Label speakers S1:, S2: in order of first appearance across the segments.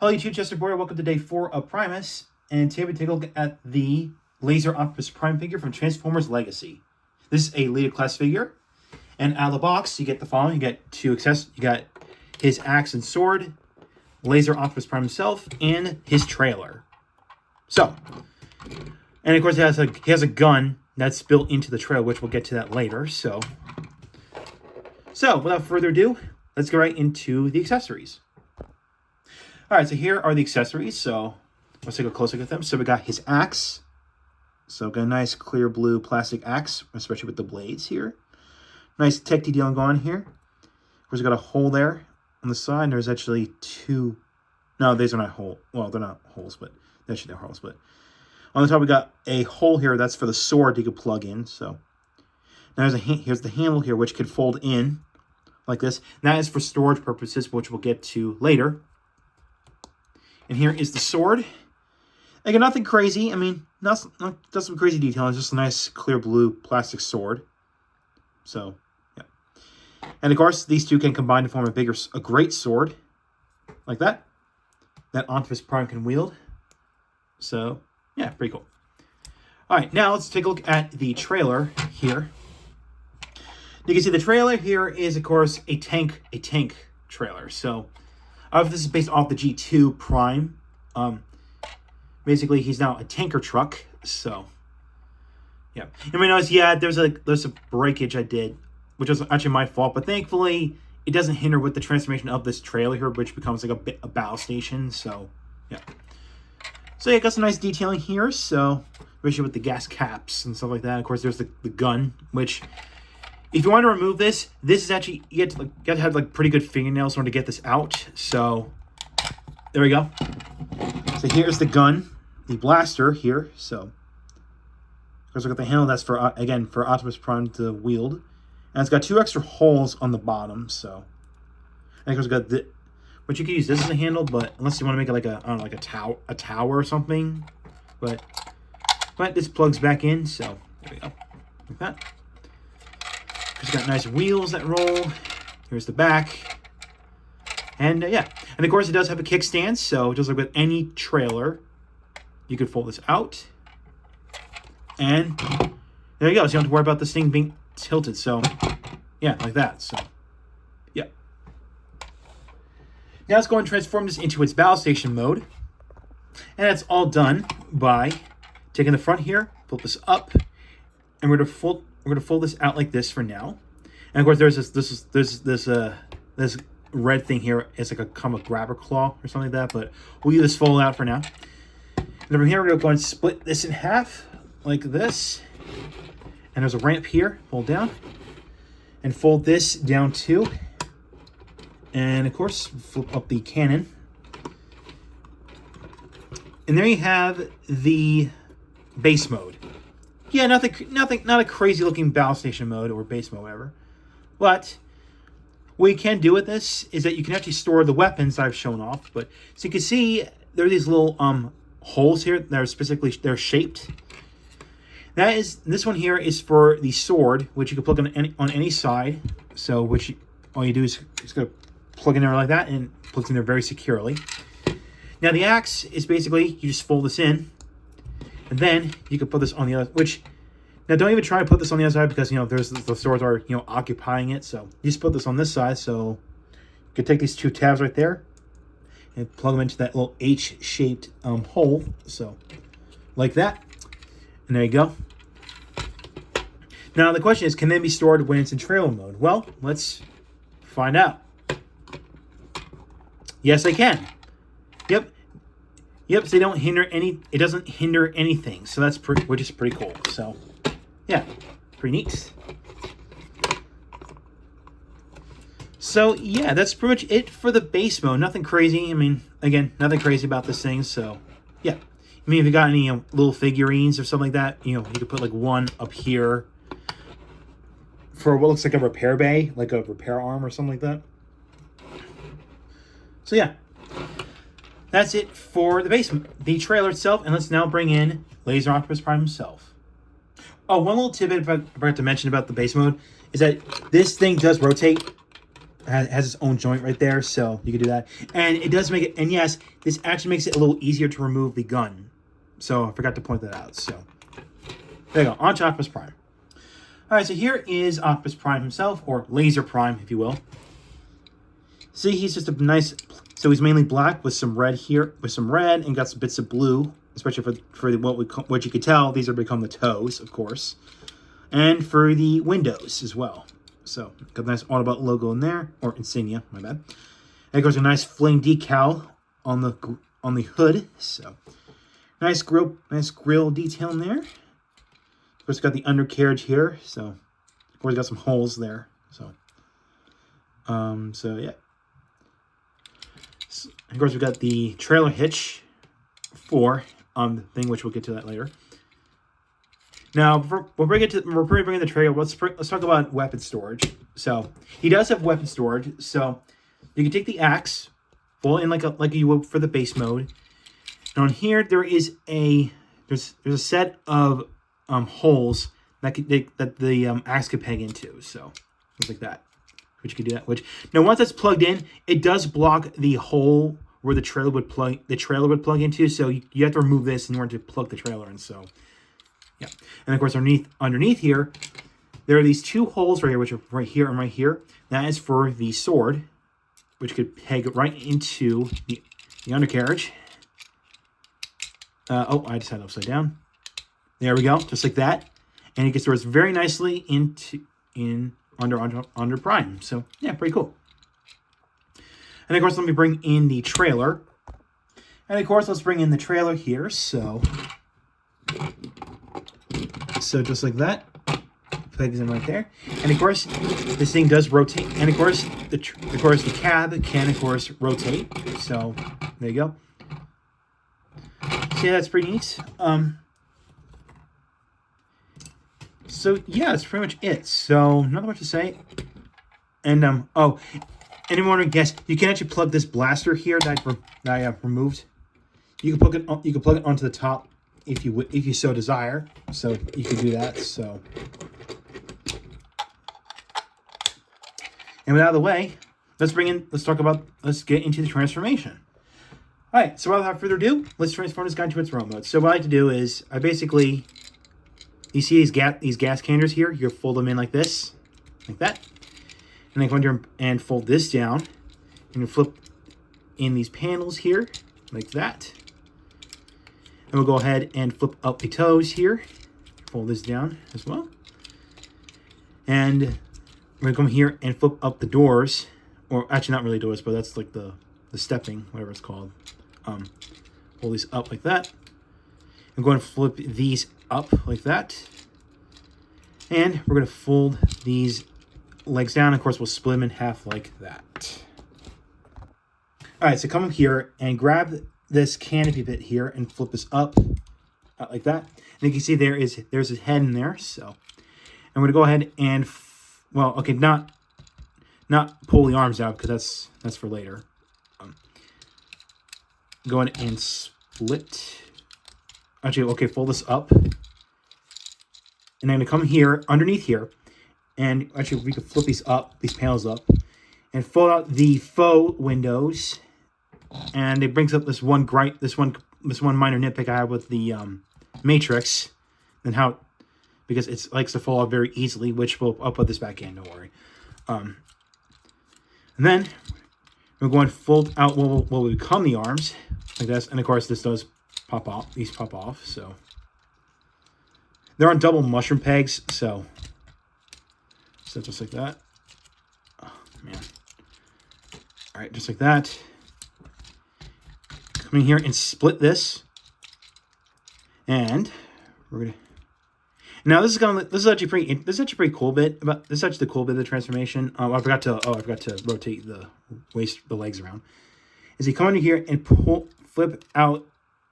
S1: Hello YouTube, Chester Boyer. Welcome to day 4 of PRIMEmas, and today we take a look at the Laser Optimus Prime figure from Transformers Legacy. This is a Leader class figure, and out of the box you get the following. You get two accessories. You got his axe and sword, Laser Optimus Prime himself, and his trailer. So, and of course he has a gun that's built into the trailer, which we'll get to that later. So without further ado, let's go right into the accessories. Alright, so here are the accessories, so let's take a closer look at them. So we got his axe. So got a nice clear blue plastic axe, especially with the blades here. Nice tech detailing going on here. Of course, we got a hole there on the side. There's actually two. No, these are not holes. Well, they're not holes, but actually they're holes. But on the top, we got a hole here. That's for the sword you could plug in. So now here's the handle here, which could fold in like this. And that is for storage purposes, which we'll get to later. And here is the sword. Again, nothing crazy. I mean, not some crazy detail. It's just a nice clear blue plastic sword. So, yeah. And of course, these two can combine to form a great sword. Like that. That Optimus Prime can wield. So, yeah, pretty cool. Alright, now let's take a look at the trailer here. You can see the trailer here is, of course, a tank trailer. So, this is based off the G2 Prime. Basically, he's now a tanker truck. So, yeah. You may notice, yeah, there's a breakage I did, which was actually my fault. But thankfully, it doesn't hinder with the transformation of this trailer here, which becomes like a battle station. So, yeah. So, yeah, got some nice detailing here. So, especially with the gas caps and stuff like that. Of course, there's the gun, which, if you want to remove this, is actually, you have to have like pretty good fingernails in order to get this out. So, there we go. So here's the gun, the blaster here. So, of course, look at the handle. That's for, again, for Optimus Prime to wield. And it's got two extra holes on the bottom. So, and of course, got the, but you can use this as a handle, but unless you want to make it like I don't know, like a tower or something. But this plugs back in. So there we go, like that. It's got nice wheels that roll. Here's the back. And yeah. And of course it does have a kickstand. So just like with any trailer, you could fold this out. And there you go. So you don't have to worry about this thing being tilted. So yeah, like that. So yeah. Now let's go and transform this into its battle station mode. And that's all done by taking the front here, flip this up, and we're going to fold this out like this for now. And of course, there's this red thing here. It's like a comic grabber claw or something like that. But we'll use this fold out for now. And then from here, we're going to go and split this in half like this. And there's a ramp here. Fold down. And fold this down too. And of course, flip up the cannon. And there you have the base mode. Yeah, not a crazy looking battle station mode or base mode, whatever. But what you can do with this is that you can actually store the weapons that I've shown off. But so you can see there are these little holes here that are they're shaped. This one here is for the sword, which you can plug on any side. So all you do is just go plug in there like that, and it plugs in there very securely. Now the axe is basically you just fold this in. And then you can put this on the other, now don't even try to put this on the other side because, the swords are, occupying it. So you just put this on this side. So you can take these two tabs right there and plug them into that little H-shaped hole. So like that. And there you go. Now the question is, can they be stored when it's in trailer mode? Well, let's find out. Yes, they can. Yep, so they don't hinder it doesn't hinder anything. So that's which is pretty cool. So, yeah, pretty neat. So, yeah, that's pretty much it for the base mode. Nothing crazy. I mean, again, nothing crazy about this thing. So, yeah. I mean, if you got any little figurines or something like that, you could put like one up here for what looks like a repair bay, like a repair arm or something like that. So, yeah. That's it for the trailer itself, and let's now bring in Laser Optimus Prime himself. Oh, one little tidbit I forgot to mention about the base mode is that this thing does rotate has its own joint right there, so you can do that. And it does make it, and yes, this actually makes it a little easier to remove the gun. So I forgot to point that out. So there you go, on to Optimus Prime. All right, so here is Optimus Prime himself, or Laser Prime, if you will. See, he's just a nice, so he's mainly black with some red here, with some red, and got some bits of blue, especially for what you could tell, these are become the toes, of course, and for the windows as well. So, got a nice Autobot logo in there, or insignia, my bad. And of course, a nice flame decal on the hood. So, nice grill detail in there. Of course, got the undercarriage here. So, of course, got some holes there. So yeah. So, of course, we got the trailer hitch for the thing, which we'll get to that later. Now, we're bringing the trailer. Let's talk about weapon storage. So he does have weapon storage. So you can take the axe, pull it in like you would for the base mode. And on here there is there's a set of holes that the axe could peg into. So things like that, which you could do that. Which now once that's plugged in, it does block the hole where the trailer would plug into. So you have to remove this in order to plug the trailer in. So. Yeah, and of course underneath here, there are these two holes right here, which are right here and right here. That is for the sword, which could peg right into the undercarriage. Oh, I just had it upside down. There we go, just like that, and it gets stores very nicely under Prime. So yeah, pretty cool. And of course, let me bring in the trailer, and of course, let's bring in the trailer here. So just like that, pegs in right there, and of course this thing does rotate, and of course the cab can of course rotate. So there you go. So yeah, that's pretty neat. So yeah, that's pretty much it. So not much to say. And oh, anyone want to guess? You can actually plug this blaster here that I removed. You can plug it. You can plug it onto the top. If you so desire, so you can do that. So, and without the way, let's get into the transformation. All right, so without further ado, let's transform this guy into its robot mode. So what I like to do is you see these gas canisters here. You fold them in like this, like that, and then go under and fold this down, and you flip in these panels here, like that. And we'll go ahead and flip up the toes here. Fold this down as well. And we're going to come here and flip up the doors. Or actually not really doors, but that's like the stepping, whatever it's called. Pull these up like that. I'm going to flip these up like that. And we're going to fold these legs down. Of course, we'll split them in half like that. All right, so come up here and grab this canopy bit here and flip this up like that. And you can see there's his head in there. So I'm going to go ahead and not pull the arms out because that's for later. Go ahead and split. Actually, okay, fold this up. And I'm going to come here underneath here, and actually we can flip these panels up, and fold out the faux windows. And it brings up this one minor nitpick I have with the Matrix, and because it likes to fall out very easily, which I'll put this back in, don't worry. And then we're going to fold out what will become the arms, like this, and of course this does pop off. These pop off, so they're on double mushroom pegs, so just like that. Oh man! All right, just like that. Come in here and split this, and we're gonna. Now this is actually pretty cool bit about this. Is actually the cool bit of the transformation. I forgot to rotate the legs around. Is you come under here and flip out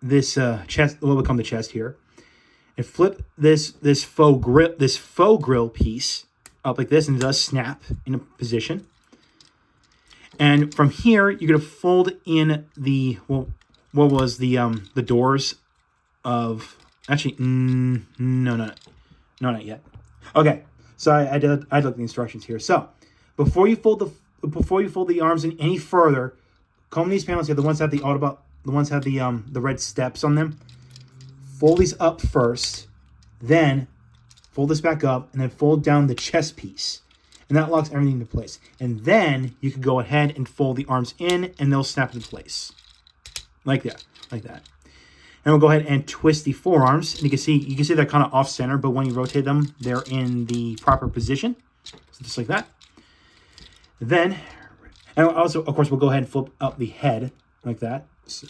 S1: this chest, what will become the chest here, and flip this faux grill piece up like this, and it does snap in a position. And from here, you're gonna fold in the what was the doors of actually no, not yet. Okay, so I looked at the instructions here. So before you fold before you fold the arms in any further, comb these panels here, the ones that have the red steps on them. Fold these up first, then fold this back up, and then fold down the chest piece. And that locks everything into place. And then you can go ahead and fold the arms in, and they'll snap into place. Like that. Like that. And we'll go ahead and twist the forearms. And you can see they're kind of off-center, but when you rotate them, they're in the proper position. So just like that. Then, and also, of course, we'll go ahead and flip up the head like that. So.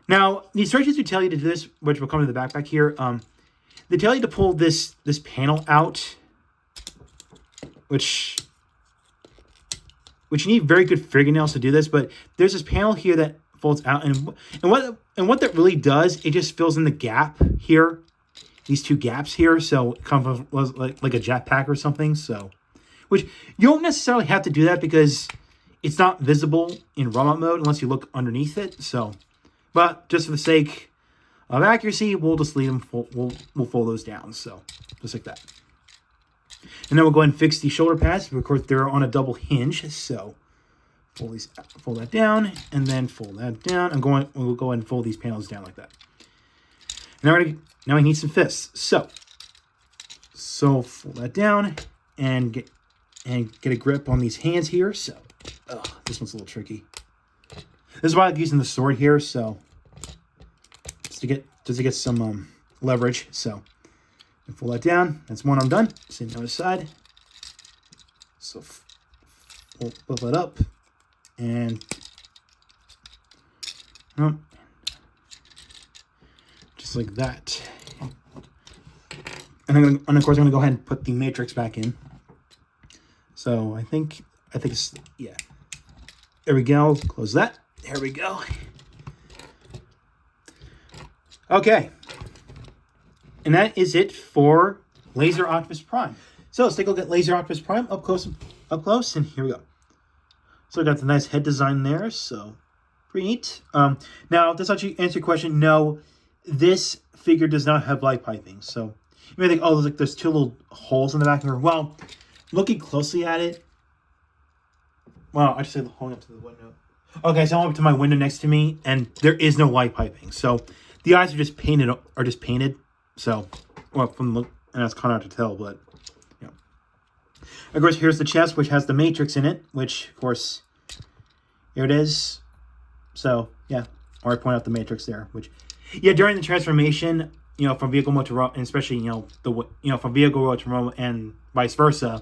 S1: Now, the instructions do tell you to do this, which will come to the backpack here. They tell you to pull this panel out, which you need very good fingernails to do this. But there's this panel here that folds out, and what that really does, it just fills in the gap here, these two gaps here. So it kind of like a jetpack or something. So, which you don't necessarily have to do that because it's not visible in robot mode unless you look underneath it. So, but just for the sake of accuracy, we'll just leave them. We'll fold those down. So just like that. And then we'll go ahead and fix the shoulder pads. Of course, they're on a double hinge. So fold that down and then fold that down. We'll go ahead and fold these panels down like that. Now we need some fists. So fold that down and get a grip on these hands here. So this one's a little tricky. This is why I'm using the sword here. So just to get some leverage. So and fold that down. That's one arm done. Same on the other side. So we'll flip it up and just like that. And of course I'm gonna go ahead and put the matrix back in. So I think it's, yeah. There we go. Close that. There we go. Okay. And that is it for Laser Optimus Prime. So let's take a look at Laser Optimus Prime up close, and here we go. So I got the nice head design there, so pretty neat. Now, does actually answer your question? No, this figure does not have light piping. So you may think, oh, there's two little holes in the back of her. Well, looking closely at it, well, I just say holding up to the window. Okay, so I'm up to my window next to me, and there is no light piping. So the eyes are just painted. So, well, from the look, and that's kind of hard to tell, but yeah. Of course, here's the chest, which has the matrix in it, which, of course, here it is. So, yeah, I already pointed out the matrix there, which, yeah, during the transformation, from vehicle mode to robot, and especially, from vehicle mode to robot and vice versa,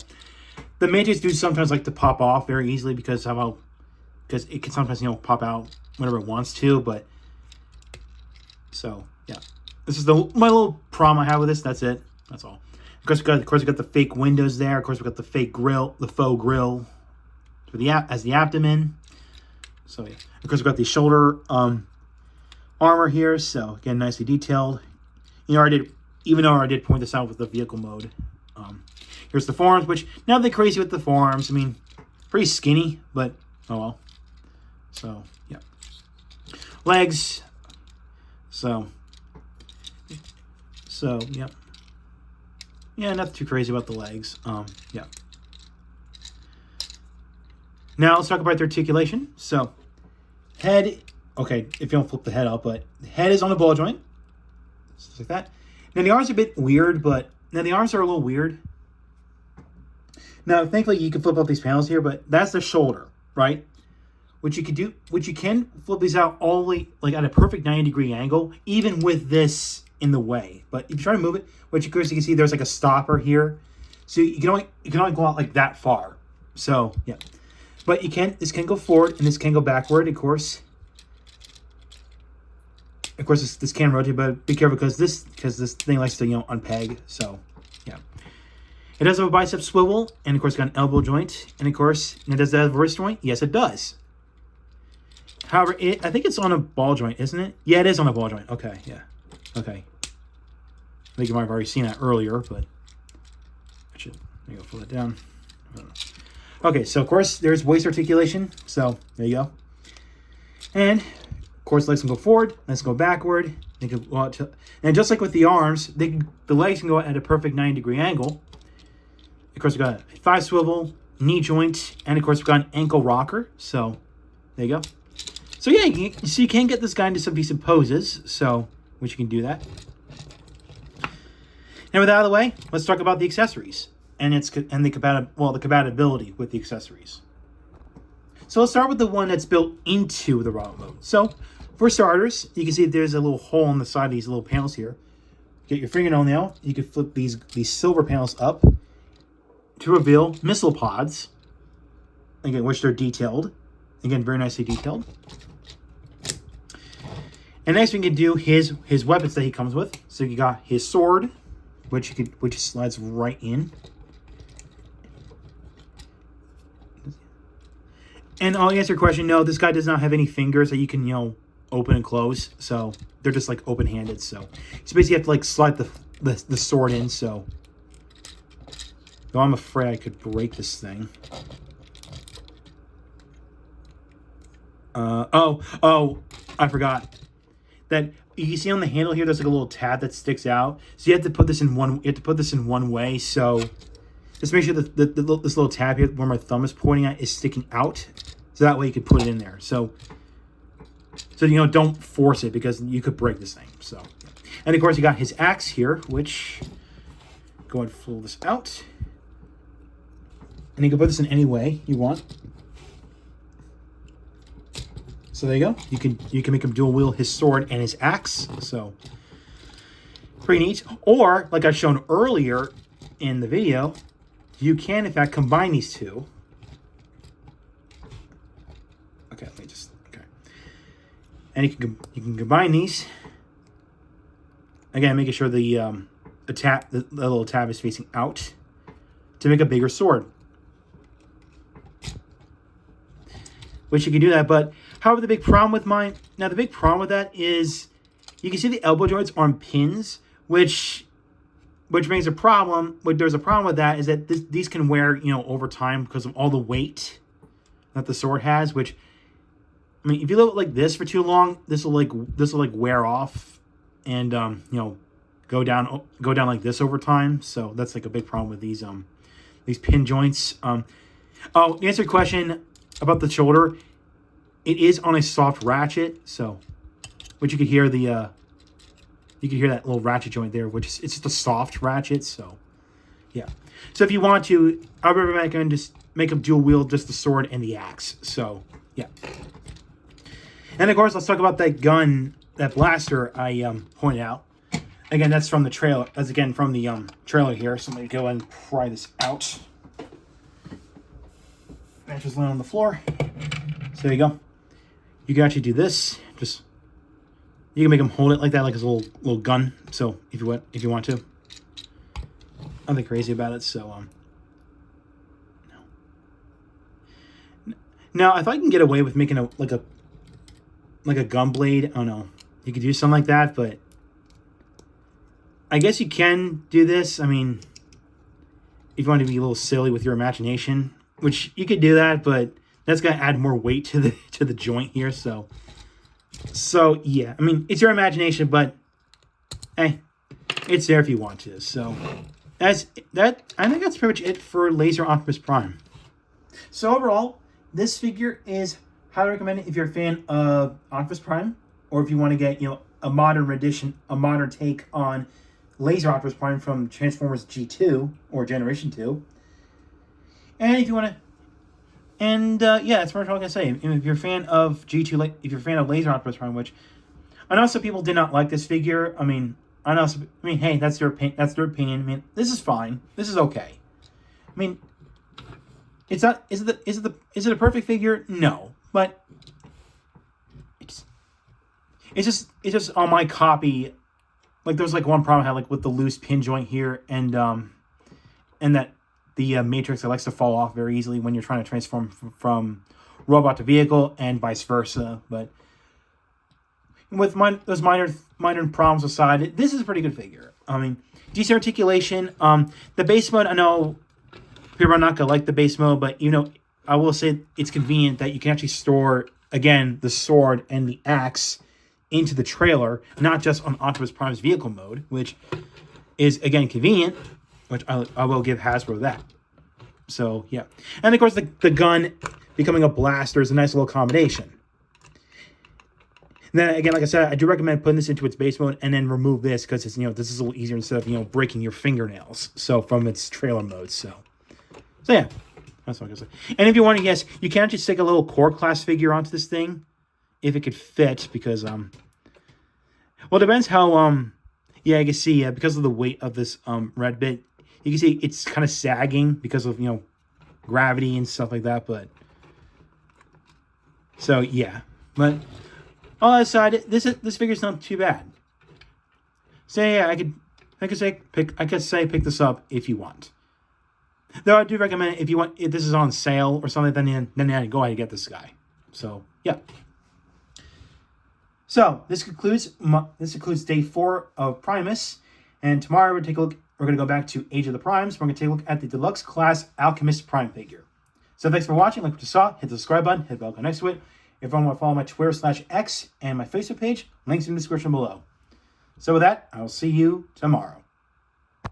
S1: the matrix do sometimes like to pop off very easily because it can sometimes, pop out whenever it wants to, but, so, yeah. This is my little problem I have with this. That's it. That's all. Of course, we got the fake windows there. Of course, we got the fake grill, the faux grill, as the abdomen. So yeah. Of course, we got the shoulder armor here. So again, nicely detailed. Even though I did point this out with the vehicle mode. Here's the forearms, which now they're crazy with the forearms. I mean, pretty skinny, but oh well. So yeah. Legs. So yeah. Yeah, nothing too crazy about the legs. Yeah. Now let's talk about the articulation. So, head. Okay, if you don't flip the head up, but the head is on the ball joint, just like that. Now the arms are a bit weird, but now the arms are a little weird. Now, thankfully, you can flip up these panels here, but that's the shoulder, right? Which you can flip these out all the way, like at a perfect 90-degree angle, even with this in the way. But if you try to move it, which of course you can see there's like a stopper here, so you can only go out like that far. So yeah, but this can go forward and this can go backward. Of course this can rotate, but be careful because this thing likes to unpeg. So yeah, it does have a bicep swivel, and of course it's got an elbow joint, and of course does that have a wrist joint? Yes, it does. However, I think it's on a ball joint, isn't it? Yeah, it is on a ball joint. Okay, yeah. Okay. I think you might have already seen that earlier, but I should maybe pull that down. Okay, so of course there's waist articulation. So there you go. And of course legs can go forward, legs can go backward. They can go out to, and just like with the arms, the legs can go at a perfect 90-degree angle. Of course, we got a thigh swivel, knee joint, and of course we've got an ankle rocker. So there you go. So yeah, you can get this guy into some decent poses. So which you can do that. And with that out of the way, let's talk about the accessories and the compatibility with the accessories. So let's start with the one that's built into the robot mode. So for starters, you can see there's a little hole on the side of these little panels here. Get your fingernail nail. You can flip these silver panels up to reveal missile pods. Again, which they're detailed. Again, very nicely detailed. And next we can do his weapons that he comes with. So you got his sword, which slides right in. And I'll answer your question. No, this guy does not have any fingers that you can, open and close. So they're just like open-handed. So basically you have to like slide the sword in. So though I'm afraid I could break this thing. I forgot that you see on the handle here. There's like a little tab that sticks out. So you have to put this in one. You have to put this in one way. So just make sure that this little tab here where my thumb is pointing at is sticking out. So that way you can put it in there. So don't force it because you could break this thing. So, and of course you got his axe here, which go ahead and pull this out, and you can put this in any way you want. So there you go. You can make him dual wield his sword and his axe. So pretty neat. Or like I've shown earlier in the video, you can in fact combine these two. Okay, let me just and you can combine these. Again, making sure the little tab is facing out to make a bigger sword. Which you can do that, but however, the big problem with that is you can see the elbow joints are on pins, which brings a problem. There's a problem with that is that these can wear, over time because of all the weight that the sword has. Which, I mean, if you leave it like this for too long, this will wear off, and go down like this over time. So that's like a big problem with these pin joints. To answer your question about the shoulder, it is on a soft ratchet, so which you could hear that little ratchet joint there, which is, it's just a soft ratchet. So yeah, so if you want to, I would recommend just make them dual wield just the sword and the axe. So yeah, and of course let's talk about that gun, that blaster I pointed out. Again, that's from the trailer. That's again from the trailer here. So let me go and pry this out. And just land on the floor. So there you go. You can actually do this. You can make them hold it like that, like it's a little gun. So if you want to, nothing crazy about it. So no. Now if I can get away with making a gun blade, I don't know. You could do something like that, but I guess you can do this. I mean, if you want to be a little silly with your imagination, which you could do that, but that's gonna add more weight to the joint here. So yeah, I mean, it's your imagination, but hey, it's there if you want to. So that's that. I think that's pretty much it for Laser Optimus Prime. So overall, this figure is highly recommended if you're a fan of Optimus Prime, or if you want to get a modern rendition, a modern take on Laser Optimus Prime from Transformers G2 or Generation 2. And if you want to, yeah, that's what I'm gonna say. If you're a fan of G2, if you're a fan of Laser Optimus Prime, which I know some people did not like this figure. I mean, hey, that's their opinion. I mean, this is fine. This is okay. I mean, it's not. Is it a perfect figure? No, but it's just on my copy. Like there's like one problem I had like with the loose pin joint here, and that the matrix that likes to fall off very easily when you're trying to transform from robot to vehicle, and vice versa. But with those minor problems aside, this is a pretty good figure. I mean, decent articulation. The base mode, I know people are not gonna like the base mode, but I will say it's convenient that you can actually store again the sword and the axe into the trailer, not just on Optimus Prime's vehicle mode, which is again convenient. Which I will give Hasbro that. So, yeah. And, of course, the gun becoming a blaster is a nice little combination. And then, again, like I said, I do recommend putting this into its base mode and then remove this because it's, this is a little easier instead of, breaking your fingernails. So, from its trailer mode. So yeah. That's what I'm going to say. And if you want to, yes, you can actually stick a little core class figure onto this thing. If it could fit, because, well, it depends how, yeah, you can see, because of the weight of this, red bit, you can see it's kind of sagging because of, gravity and stuff like that, but, so, yeah. But, on the other side, this figure's not too bad. So, yeah, I could say pick this up if you want. Though I do recommend if this is on sale or something, then go ahead and get this guy. So, yeah. So, this concludes day 4 of Primus, and tomorrow we're going to go back to Age of the Primes. We're going to take a look at the Deluxe Class Alchemist Prime figure. So, thanks for watching. Like what you saw, hit the subscribe button, hit the bell icon next to it. If you want to follow my Twitter/X and my Facebook page, links in the description below. So, with that, I'll see you tomorrow.